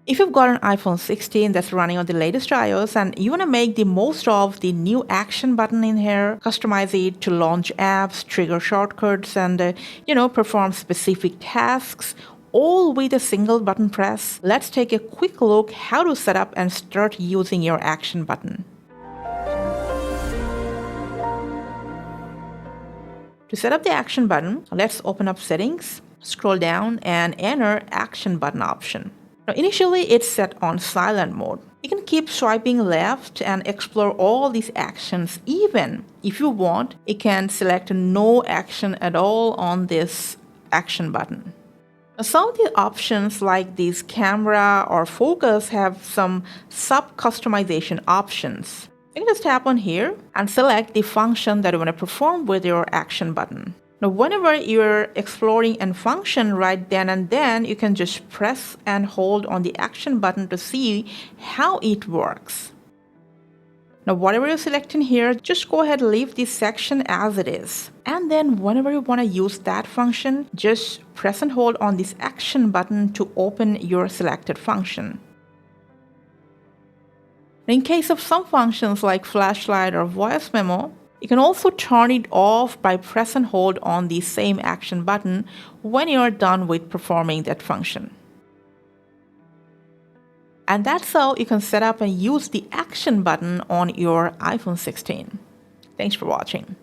If you've got an iPhone 16 that's running on the latest iOS and you want to make the most of the new action button in here, customize it to launch apps, trigger shortcuts, and perform specific tasks, all with a single button press, let's take a quick look how to set up and start using your action button. To set up the action button, let's open up Settings, scroll down, and enter Action Button option. Now, initially, it's set on silent mode. You can keep swiping left and explore all these actions. Even if you want, you can select no action at all on this action button. Now, some of the options like this camera or focus have some sub-customization options. You can just tap on here and select the function that you want to perform with your action button. Now, whenever you're exploring a function right then and then, you can just press and hold on the action button to see how it works. Now, whatever you select in here, just go ahead and leave this section as it is. And then whenever you want to use that function, just press and hold on this action button to open your selected function. In case of some functions like flashlight or voice memo, you can also turn it off by press and hold on the same action button when you're done with performing that function. And that's how you can set up and use the action button on your iPhone 16. Thanks for watching.